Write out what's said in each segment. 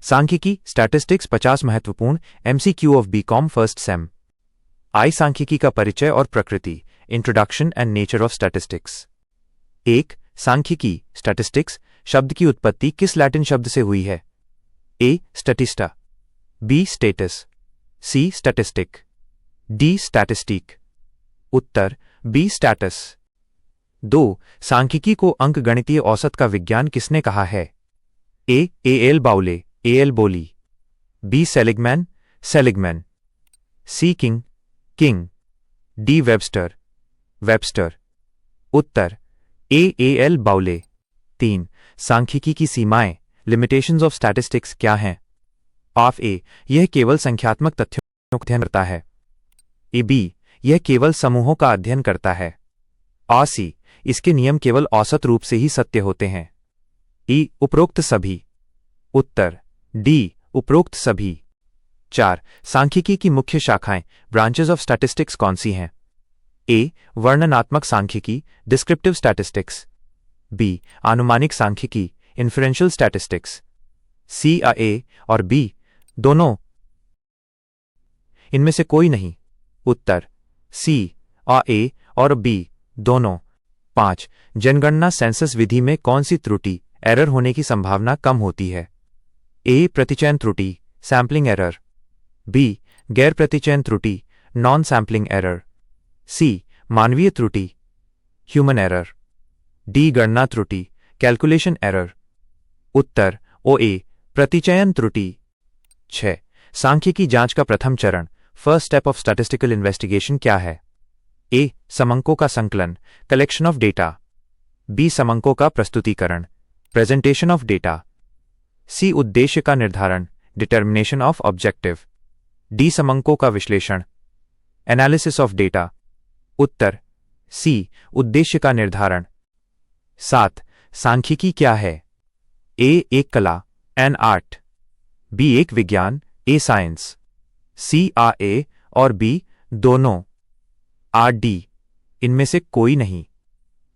सांख्यिकी स्टैटिस्टिक्स 50 महत्वपूर्ण MCQ of BCom first sem. आई सांख्यिकी का परिचय और प्रकृति, introduction and nature of statistics. 1. सांख्यिकी स्टैटिस्टिक्स शब्द की उत्पत्ति किस लैटिन शब्द से हुई है? A. Statista, B. Status, C. Statistic, D. Statistic. उत्तर बी. स्टैटस। 2. सांख्यिकी को अंकगणितीय औसत का विज्ञान किसने कहा है? A. L Bowley, L Bowley, B. Seligman, Seligman, C. King, King, D. Webster, Webster. उत्तर ए. L Bowley. 3. सांख्यिकी की सीमाएं लिमिटेशंस ऑफ स्टैटिस्टिक्स क्या हैं? ऑफ ए. यह केवल संख्यात्मक तथ्यों का अध्ययन करता है। ए. बी. यह केवल समूहों का अध्ययन करता है। और सी. इसके नियम केवल औसत रूप से ही सत्य होते हैं। ई. उपरोक्त सभी। उत्तर डी. उपरोक्त सभी। 4. सांख्यिकी की मुख्य शाखाएं ब्रांचेस ऑफ स्टैटिस्टिक्स कौन सी हैं? ए. वर्णनात्मक सांख्यिकी डिस्क्रिप्टिव स्टैटिस्टिक्स, बी. आनुमानिक सांख्यिकी इन्फरेंशियल स्टैटिस्टिक्स, सी. ए और बी दोनों, इनमें से कोई नहीं। उत्तर सी. ए और बी दोनों। 5. जनगणना सेंसस विधि में कौन सी त्रुटि एरर होने की संभावना कम होती है? ए. प्रतिचयन त्रुटि सैंपलिंग एरर, बी. गैर प्रतिचयन त्रुटि नॉन सैंपलिंग एरर, सी. मानवीय त्रुटि ह्यूमन एरर, डी. गणना त्रुटि कैलकुलेशन एरर। उत्तर ओ. ए. प्रतिचयन त्रुटि। 6. सांख्यिकी जांच का प्रथम चरण first step of statistical investigation क्या है? ए. समंकों का संकलन कलेक्शन ऑफ डेटा, बी. समंकों का प्रस्तुतिकरण प्रेजेंटेशन ऑफ डेटा, सी. उद्देश्य का निर्धारण डिटर्मिनेशन ऑफ ऑब्जेक्टिव, डी. समंकों का विश्लेषण एनालिसिस ऑफ डेटा। उत्तर सी. उद्देश्य का निर्धारण। 7. सांख्यिकी क्या है? ए. एक कला एन आर्ट, बी. एक विज्ञान ए. साइंस, सी. ए और बी दोनों, आर. डी. इनमें से कोई नहीं।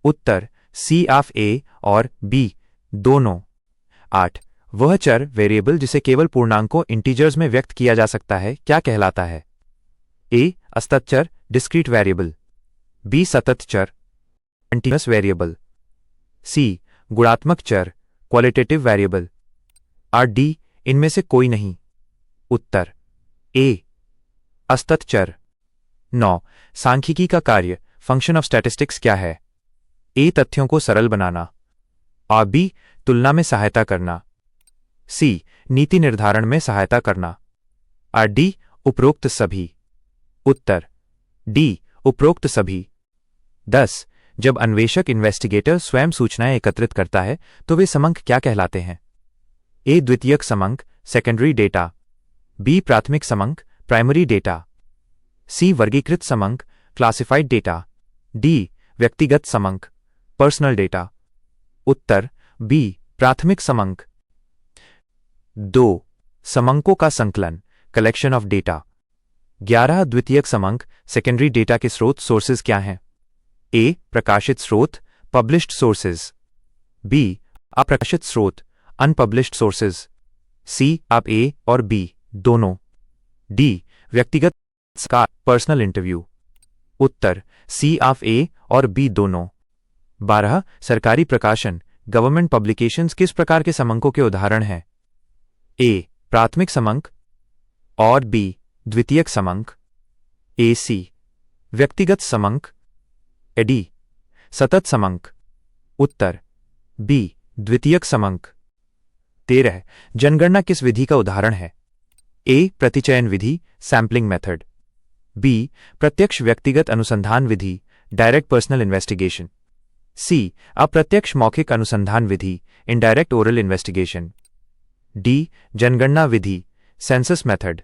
उत्तर सी. ऑफ ए और बी दोनों। 8. वह चर वेरिएबल जिसे केवल पूर्णांकों इंटीजर्स में व्यक्त किया जा सकता है क्या कहलाता है? ए. असतत चर डिस्क्रीट वेरिएबल, बी. सतत चर कंटीन्यूअस वेरिएबल, सी. गुणात्मक चर क्वालिटेटिव वेरिएबल, आर. डी. इनमें से कोई नहीं। उत्तर ए. असतत चर। 9. सांख्यिकी का कार्य फंक्शन ऑफ स्टैटिस्टिक्स क्या है? ए. तथ्यों को सरल बनाना, और बी. तुलना में सहायता करना, सी. नीति निर्धारण में सहायता करना, और डी. उपरोक्त सभी। उत्तर डी. उपरोक्त सभी। 10. जब अन्वेषक इन्वेस्टिगेटर स्वयं सूचनाएं एकत्रित करता है तो वे समंक क्या कहलाते हैं? ए. द्वितीयक समंक सेकेंडरी डेटा, बी. प्राथमिक समंक प्राइमरी डेटा, सी. वर्गीकृत समंक क्लासिफाइड डेटा, डी. व्यक्तिगत समंक पर्सनल डेटा। उत्तर बी. प्राथमिक समंक। 2. समंकों का संकलन कलेक्शन ऑफ डेटा। 11 द्वितीयक समंक सेकेंडरी डेटा के स्रोत सोर्सेज क्या हैं? ए. प्रकाशित स्रोत पब्लिश्ड सोर्सेज, बी. अप्रकाशित स्रोत अनपब्लिश्ड सोर्सेज, सी. आप ए और बी दोनों, डी. व्यक्तिगत का पर्सनल इंटरव्यू। उत्तर सी. ऑफ ए और बी दोनों। 12 सरकारी प्रकाशन गवर्नमेंट पब्लिकेशंस किस प्रकार के समंकों के उदाहरण हैं? ए. प्राथमिक समंक और बी. द्वितीयक समंक, ए. सी. व्यक्तिगत समंक, डी. सतत समंक। उत्तर बी. द्वितीयक समंक। 13 जनगणना किस विधि का उदाहरण है? ए. प्रतिचयन विधि सैंपलिंग मेथड, बी. प्रत्यक्ष व्यक्तिगत अनुसंधान विधि डायरेक्ट पर्सनल इन्वेस्टिगेशन, सी. अप्रत्यक्ष मौखिक अनुसंधान विधि इनडायरेक्ट ओरल इन्वेस्टिगेशन, डी. जनगणना विधि सेंसस मेथड।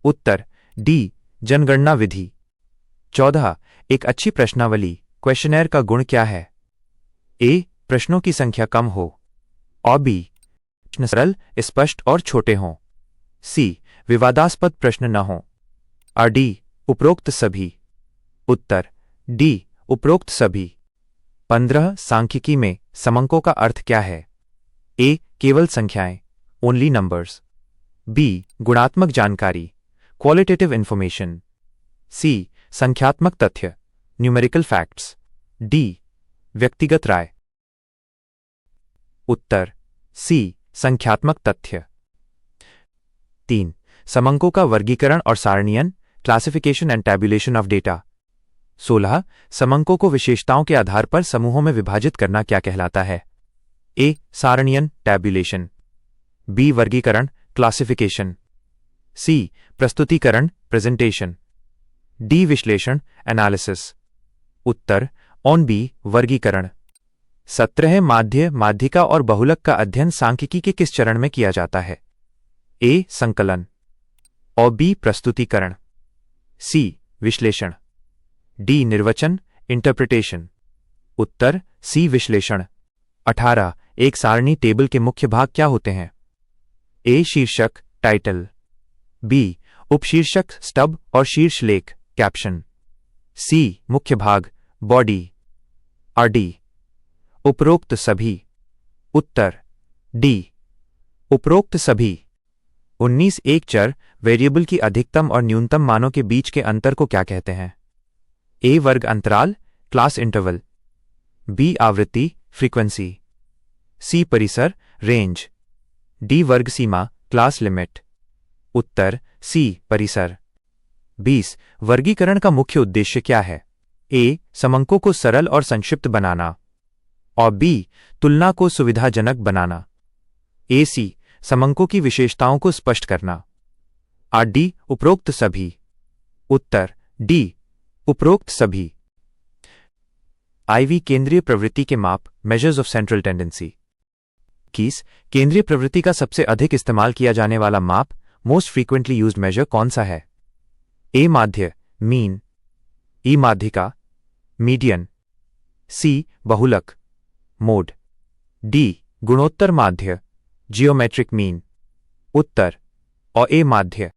उत्तर डी. जनगणना विधि। 14 एक अच्छी प्रश्नावली क्वेश्चनर का गुण क्या है? ए. प्रश्नों की संख्या कम हो, और बी. प्रश्न सरल स्पष्ट और छोटे हों, सी. विवादास्पद प्रश्न न हो, और डी. उपरोक्त सभी। उत्तर डी. उपरोक्त सभी। 15 सांख्यिकी में समंकों का अर्थ क्या है? ए. केवल संख्याएं ओनली नंबर्स। बी गुणात्मक जानकारी, क्वालिटेटिव इंफॉर्मेशन। सी संख्यात्मक तथ्य, न्यूमेरिकल फैक्ट्स। डी व्यक्तिगत राय। उत्तर सी संख्यात्मक तथ्य। 3 समंकों का वर्गीकरण और सारणीयन, classification and tabulation of data. 16 समंकों को विशेषताओं के आधार पर समूहों में विभाजित करना क्या कहलाता है? ए सारणीयन, टैब्यूलेशन। बी वर्गीकरण, क्लासिफिकेशन। सी प्रस्तुतिकरण, प्रेजेंटेशन। डी विश्लेषण, एनालिसिस। उत्तर ऑन बी वर्गीकरण। 17 माध्य, माध्यिका और बहुलक का अध्ययन सांख्यिकी के किस चरण में किया जाता है? ए संकलन और बी प्रस्तुतिकरण। सी विश्लेषण। D निर्वचन, interpretation. उत्तर सी विश्लेषण। 18 एक सारणी टेबल के मुख्य भाग क्या होते हैं? ए शीर्षक, टाइटल। बी उपशीर्षक, स्टब और शीर्षलेख, कैप्शन। सी मुख्य भाग, बॉडी। और डी उपरोक्त सभी। उत्तर डी उपरोक्त सभी। 19 एक चर वेरिएबल की अधिकतम और न्यूनतम मानों के बीच के अंतर को क्या कहते हैं? ए वर्ग अंतराल, क्लास इंटरवल। बी आवृत्ति, फ्रीक्वेंसी। सी परिसर, रेंज। डी वर्ग सीमा, क्लास लिमिट। उत्तर सी परिसर। 20 वर्गीकरण का मुख्य उद्देश्य क्या है? ए समंकों को सरल और संक्षिप्त बनाना और बी तुलना को सुविधाजनक बनाना। ए सी समंकों की विशेषताओं को स्पष्ट करना। और डी उपरोक्त सभी। उत्तर डी उपरोक्त सभी। आईवी केंद्रीय प्रवृत्ति के माप, मेजर्स ऑफ सेंट्रल टेंडेंसी। 21 केंद्रीय प्रवृत्ति का सबसे अधिक इस्तेमाल किया जाने वाला माप, मोस्ट फ्रीक्वेंटली यूज्ड मेजर कौन सा है? ए माध्य, मीन। ई माध्यिका, मीडियन। सी बहुलक, मोड। डी गुणोत्तर माध्य, जियोमेट्रिक मीन। उत्तर और ए माध्य।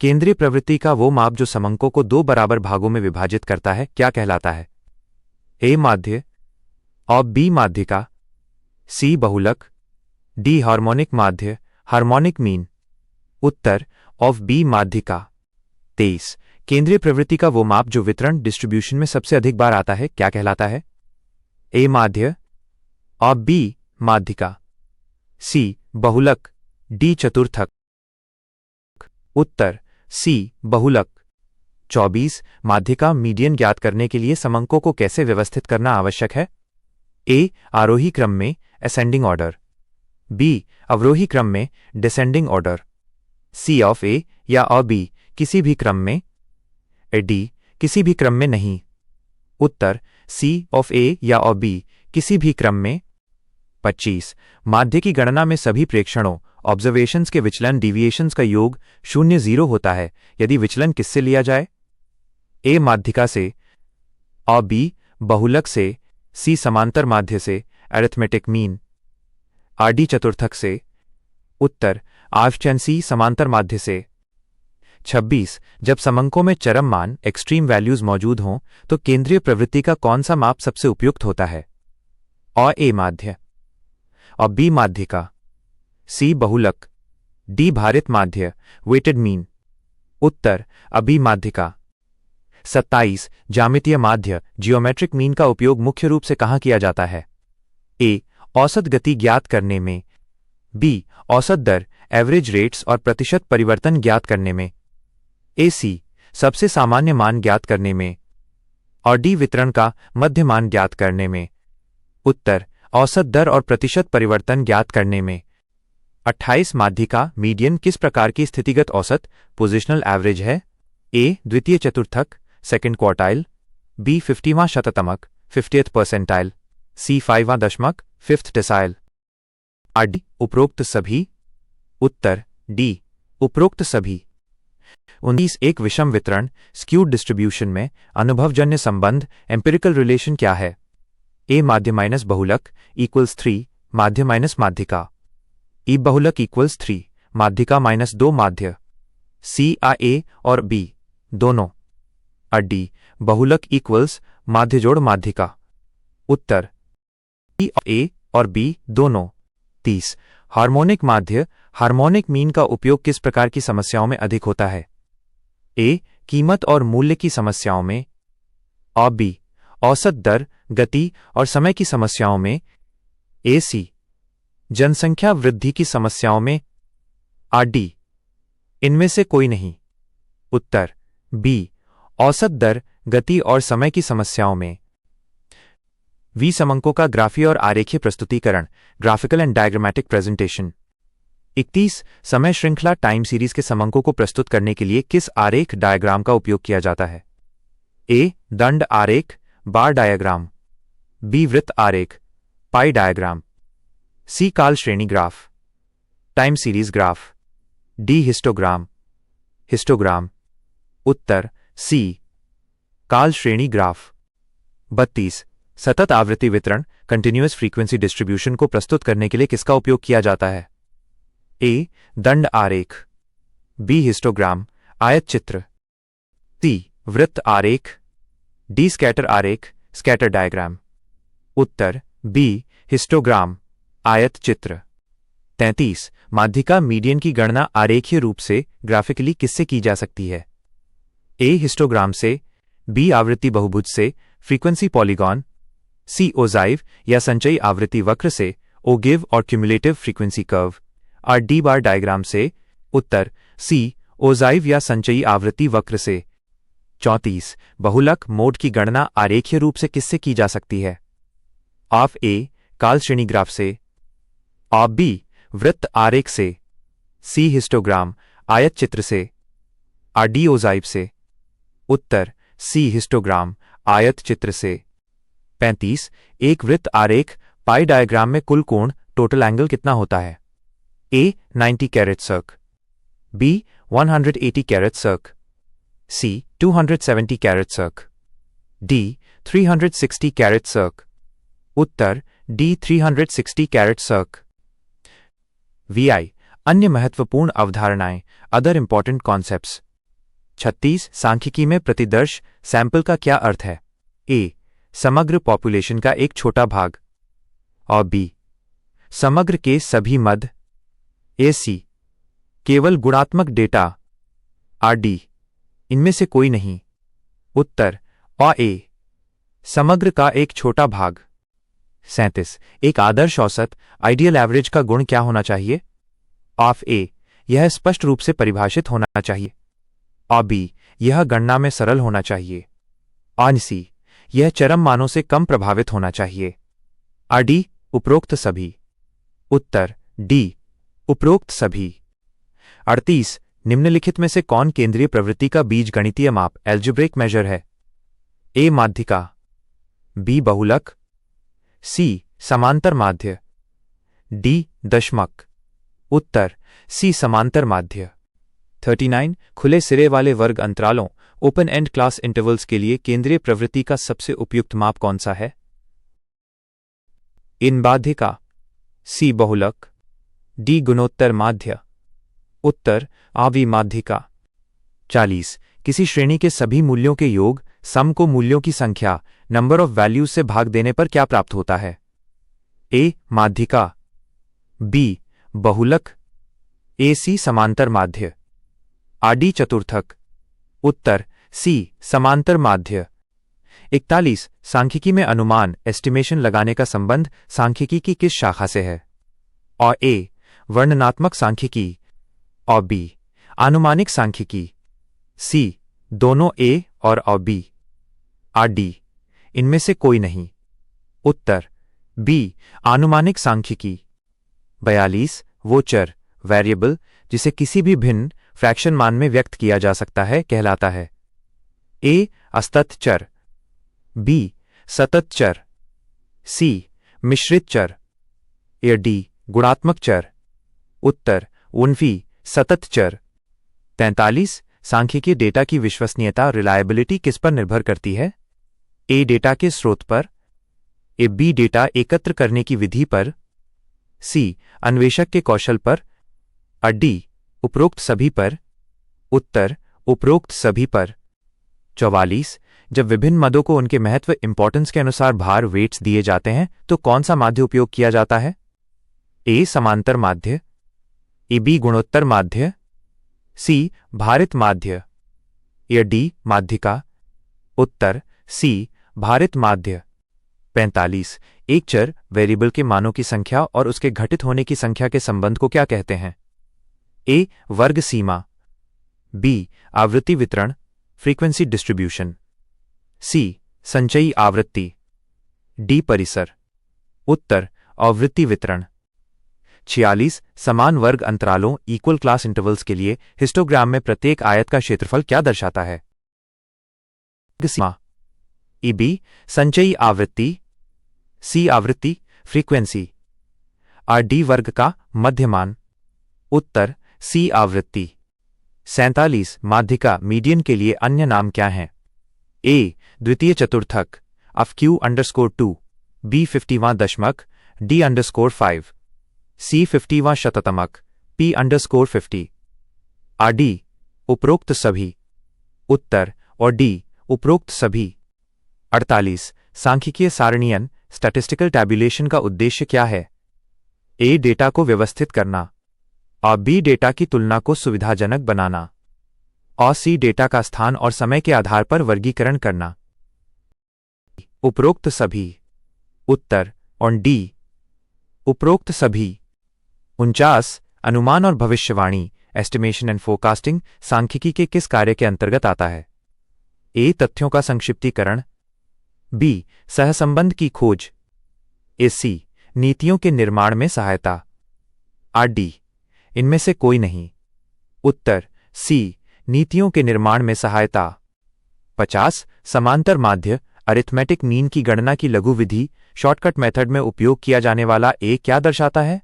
केंद्रीय प्रवृत्ति का वो माप जो समंकों को 2 बराबर भागों में विभाजित करता है क्या कहलाता है? ए माध्य और बी माध्यिका। सी बहुलक। डी हार्मोनिक माध्य, हार्मोनिक मीन। उत्तर ऑफ बी माध्यिका। 23 केंद्रीय प्रवृत्ति का वो माप जो वितरण, डिस्ट्रीब्यूशन में सबसे अधिक बार आता है क्या कहलाता है? ए माध्य और बी माध्यिका। सी बहुलक। डी चतुर्थक। उत्तर सी बहुलक। 24 माध्यिका, मीडियन ज्ञात करने के लिए समंकों को कैसे व्यवस्थित करना आवश्यक है? ए आरोही क्रम में, असेंडिंग ऑर्डर। बी अवरोही क्रम में, डिसेंडिंग ऑर्डर। सी ऑफ ए या और बी किसी भी क्रम में। डी किसी भी क्रम में नहीं। उत्तर सी ऑफ ए या और बी किसी भी क्रम में। 25 माध्य की गणना में सभी प्रेक्षणों, ऑब्जर्वेशंस के विचलन, डिविएशंस का योग 0-0 होता है यदि विचलन किससे लिया जाए? ए माध्यिका से और बी बहुलक से। सी समांतर माध्य से, अरिथमेटिक मीन। आर डी चतुर्थक से। उत्तर आव्चन सी समांतर माध्य से। 26 जब समंकों में चरम मान, एक्सट्रीम वैल्यूज मौजूद हों तो केंद्रीय प्रवृत्ति का कौन सा माप सबसे उपयुक्त होता है? और ए माध्य और बी माध्यिका। सी बहुलक। डी भारित माध्य, वेटेड मीन। उत्तर अबी माध्यिका। 27 ज्यामितीय माध्य, जियोमेट्रिक मीन का उपयोग मुख्य रूप से कहां किया जाता है? ए औसत गति ज्ञात करने में। बी औसत दर, एवरेज रेट्स और प्रतिशत परिवर्तन ज्ञात करने में। ए सी सबसे सामान्य मान ज्ञात करने में। और डी वितरण का मध्य मान ज्ञात करने में। उत्तर औसत दर और प्रतिशत परिवर्तन ज्ञात करने में। 28 माध्यिका, मीडियन किस प्रकार की स्थितिगत औसत, पोजिशनल एवरेज है? ए द्वितीय चतुर्थक, सेकंड क्वार्टाइल। बी 50वां शततमक, 50th परसेंटाइल। सी 5वां दशमक, 5th डेसाइल। और डी उपरोक्त सभी। उत्तर डी उपरोक्त सभी। 19 एक विषम वितरण, स्क्यूड डिस्ट्रीब्यूशन में अनुभवजन्य संबंध, एम्पिरिकल रिलेशन क्या है? ए माध्य माइनस बहुलक इक्वल्स 3 माध्य माइनस माध्यिका। ई बहुलक इक्वल्स 3 माध्यिका माइनस 2 माध्य। सी आ ए और बी दोनों। और डी बहुलक इक्वल्स माध्य जोड़ माध्यिका। उत्तर ए और बी दोनों। 30 हार्मोनिक माध्य हार्मोनिक मीन का उपयोग किस प्रकार की समस्याओं में अधिक होता है? ए. कीमत और मूल्य की समस्याओं में। और बी. औसत दर, गति और समय की समस्याओं में। ए. सी. जनसंख्या वृद्धि की समस्याओं में। और डी. इनमें से कोई नहीं। उत्तर बी. औसत दर, गति और समय की समस्याओं में। समंकों का ग्राफीय और आरेखीय प्रस्तुतिकरण, ग्राफिकल एंड डायग्रामेटिक प्रेजेंटेशन। 31. समय श्रृंखला टाइम सीरीज के समंकों को प्रस्तुत करने के लिए किस आरेख डायग्राम का उपयोग किया जाता है? ए. दंड आरेख, बार डायग्राम। बी. वृत्त आरेख, पाई डायग्राम। सी. काल श्रेणी graph, time series graph. D. Histogram, histogram. उत्तर सी. काल श्रेणी ग्राफ। 32. सतत आवृत्ति वितरण, कंटिन्यूअस फ्रीक्वेंसी डिस्ट्रीब्यूशन को प्रस्तुत करने के लिए किसका उपयोग किया जाता है? ए. दंड आरेख। बी. हिस्टोग्राम, आयत चित्र। सी. वृत्त आरेख। डी. स्कैटर आरेख, स्कैटर डायग्राम। उत्तर बी. हिस्टोग्राम, आयत चित्र। 33. माध्यिका मीडियन की गणना आरेखीय रूप से ग्राफिकली किससे की जा सकती है? ए. हिस्टोग्राम से। बी. आवृत्ति बहुभुज से, फ्रीक्वेंसी पॉलीगॉन। सी. ओजाइव या संचयी आवृत्ति वक्र से, ओगिव और क्यूमुलेटिव फ्रीक्वेंसी कर्व। और डी. बार डायग्राम से। उत्तर सी. ओजाइव या संचयी आवृत्ति वक्र से। 34. बहुलक मोड की गणना आरेखीय रूप से किससे की जा सकती है? Of A. काल श्रेणी ग्राफ से। Of B. वृत्त आरेख से। सी. हिस्टोग्राम, आयत चित्र से। और डी. ओजाइव से। उत्तर सी. हिस्टोग्राम, आयत चित्र से। 35. एक वृत्त आरेख पाई डायग्राम में कुल कोण टोटल एंगल कितना होता है? ए. 90 कैरेट सर्क। बी. 180 कैरेट सर्क। सी. 270 कैरेट सर्क। डी. 360 कैरेट सर्क। उत्तर डी. 360 कैरेट सर्क। VI अन्य महत्वपूर्ण अवधारणाएं, अदर इंपॉर्टेंट कॉन्सेप्ट्स। 36. सांख्यिकी में प्रतिदर्श सैंपल का क्या अर्थ है? ए. समग्र पॉपुलेशन का एक छोटा भाग। और बी. समग्र के सभी मद। ए. सी. केवल गुणात्मक डेटा। और डी. इनमें से कोई नहीं। उत्तर और ए. समग्र का एक छोटा भाग। 37. एक आदर्श औसत, आइडियल एवरेज का गुण क्या होना चाहिए? ऑफ ए. यह स्पष्ट रूप से परिभाषित होना चाहिए। और बी. यह गणना में सरल होना चाहिए। और सी. यह चरम मानों से कम प्रभावित होना चाहिए। और डी. उपरोक्त सभी। उत्तर डी. उपरोक्त सभी। 38. निम्नलिखित में से कौन केंद्रीय प्रवृत्ति का बीजगणितीय माप एल्जेब्रिक मेजर है? ए. माध्यिका। बी. बहुलक। सी. समांतर माध्य। डी. दशमक। उत्तर सी. समांतर माध्य। 39. खुले सिरे वाले वर्ग अंतरालों ओपन एंड क्लास इंटरवल्स के लिए केंद्रीय प्रवृत्ति का सबसे उपयुक्त माप कौन सा है? इन बाध्यिका। सी. बहुलक। डी. गुणोत्तर माध्य। उत्तर आवी माध्यिका। 40. किसी श्रेणी के सभी मूल्यों के योग सम को मूल्यों की संख्या नंबर ऑफ वैल्यूज से भाग देने पर क्या प्राप्त होता है? ए. माध्यिका। बी. बहुलक। ए. सी. समांतर माध्य। और डी. चतुर्थक। उत्तर सी. समांतर माध्य। 41. सांख्यिकी में अनुमान एस्टिमेशन लगाने का संबंध सांख्यिकी की किस शाखा से है? और ए. वर्णनात्मक सांख्यिकी। और बी. आनुमानिक सांख्यिकी। सी. दोनों ए और बी। और डी. इनमें से कोई नहीं। उत्तर बी. आनुमानिक सांख्यिकी। 42. वो चर वेरिएबल जिसे किसी भी भिन्न फ्रैक्शन मान में व्यक्त किया जा सकता है कहलाता है? ए. असतत चर। बी. सतत चर। सी. मिश्रित चर। या डी. गुणात्मक चर। उत्तर उनफी सतत चर। 43. सांख्यिकीय डेटा की विश्वसनीयता रिलायबिलिटी किस पर निर्भर करती है? ए. डेटा के स्रोत पर। ए. बी. डेटा एकत्र करने की विधि पर। सी. अन्वेषक के कौशल पर। और डी. उपरोक्त सभी पर। उत्तर उपरोक्त सभी पर। 44. जब विभिन्न मदों को उनके महत्व इंपॉर्टेंस के अनुसार भार वेट्स दिए जाते हैं तो कौन सा माध्य उपयोग किया जाता है? ए समांतर माध्य, ए बी गुणोत्तर माध्य, सी भारित माध्य या डी माध्यिका। उत्तर सी भारित माध्य। 45 एक चर वेरिएबल के मानों की संख्या और उसके घटित होने की संख्या के संबंध को क्या कहते हैं? ए वर्ग सीमा, बी आवृत्ति वितरण फ्रीक्वेंसी डिस्ट्रीब्यूशन, सी संचयी आवृत्ति, डी परिसर। उत्तर आवृत्ति वितरण। 46 समान वर्ग अंतरालों इक्वल क्लास इंटरवल्स के लिए हिस्टोग्राम में प्रत्येक आयत का क्षेत्रफल क्या दर्शाता है? सीमा, ई बी संचयी आवृत्ति, सी आवृत्ति फ्रीक्वेंसी, आर डी वर्ग का मध्यमान। उत्तर सी आवृत्ति। 47 माध्यिका मीडियन के लिए अन्य नाम क्या हैं? ए द्वितीय चतुर्थक ऑफ Q_2, बी 50वां दशमक D_5, सी 50वां शततमक P_50, आर डी उपरोक्त सभी। उत्तर और डी उपरोक्त सभी। 48 सांख्यिकीय सारणीयन स्टैटिस्टिकल टैब्यूलेशन का उद्देश्य क्या है? ए डेटा को व्यवस्थित करना, और बी डेटा की तुलना को सुविधाजनक बनाना, और सी डेटा का स्थान और समय के आधार पर वर्गीकरण करना। उपरोक्त सभी। उत्तर और डी उपरोक्त सभी। 49 अनुमान और भविष्यवाणी एस्टिमेशन एंड फोरकास्टिंग सांख्यिकी के किस कार्य के अंतर्गत आता है? ए तथ्यों का संक्षिप्तीकरण, बी सहसंबंध की खोज, ए सी नीतियों के निर्माण में सहायता, आर डी इनमें से कोई नहीं। उत्तर सी नीतियों के निर्माण में सहायता। 50 समांतर माध्य अरिथमेटिक मीन की गणना की लघु विधि शॉर्टकट मेथड में उपयोग किया जाने वाला ए क्या दर्शाता है?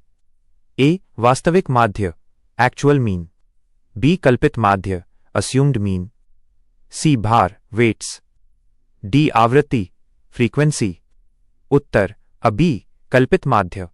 ए वास्तविक माध्य एक्चुअल मीन, बी कल्पित माध्य अस्यूम्ड मीन, सी भार वेट्स, डी आवृत्ति फ्रीक्वेंसी। उत्तर अबी कल्पित माध्य।